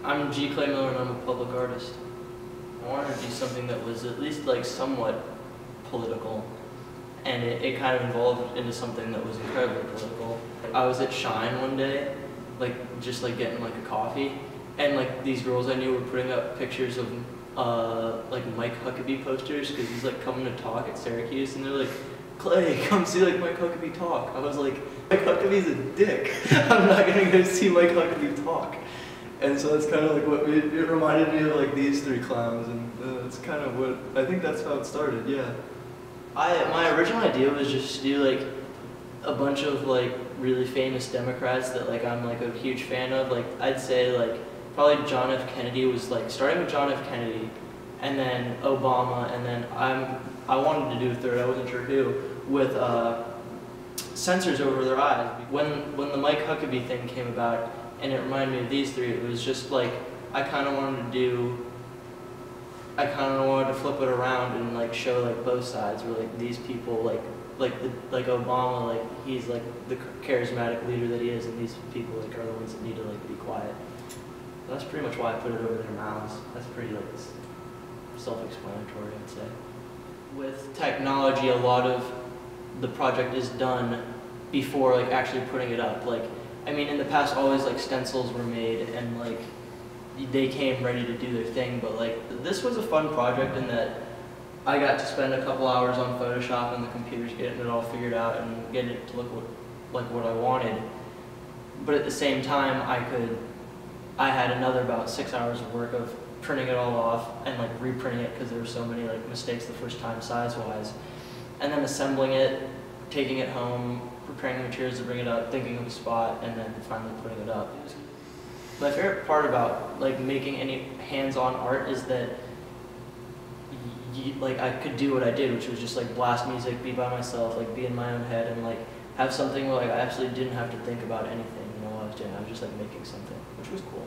I'm G. Clay Miller and I'm a public artist. I wanted to do something that was at least like somewhat political, and it kind of evolved into something that was incredibly political. I was at Shine one day, just getting like a coffee, and like these girls I knew were putting up pictures of like Mike Huckabee posters because he's like coming to talk at Syracuse, and they're like, "Clay, come see like Mike Huckabee talk." I was like, Mike Huckabee's a dick. I'm not gonna go see Mike Huckabee talk. And so that's kind of like what it reminded me of, like these three clowns, and that's kind of what I think that's how it started. Yeah. My original idea was just to do like a bunch of like really famous Democrats that like I'm like a huge fan of. Like I'd say like probably John F. Kennedy was like starting with John F. Kennedy, and then Obama, and then I wanted to do a third. I wasn't sure who, with sensors over their eyes. When the Mike Huckabee thing came about, and it reminded me of these three, it was just like I kind of wanted to flip it around and like show like both sides, where like these people like Obama, like he's like the charismatic leader that he is, and these people like are the ones that need to like be quiet. And that's pretty much why I put it over their mouths. That's pretty like self-explanatory, I'd say. With technology, a lot of the project is done before like actually putting it up. Like, I mean, in the past, always like stencils were made and like they came ready to do their thing. But like this was a fun project in that I got to spend a couple hours on Photoshop and the computers getting it all figured out and getting it to look like what I wanted. But at the same time, I had another about 6 hours of work of printing it all off and like reprinting it because there were so many like mistakes the first time size-wise, and then assembling it, taking it home, preparing the materials to bring it up, thinking of a spot, and then finally putting it up. My favorite part about like making any hands-on art is that like I could do what I did, which was just like blast music, be by myself, like be in my own head, and like have something where like I absolutely didn't have to think about anything, you know, while I was doing. I was just like making something, which was cool.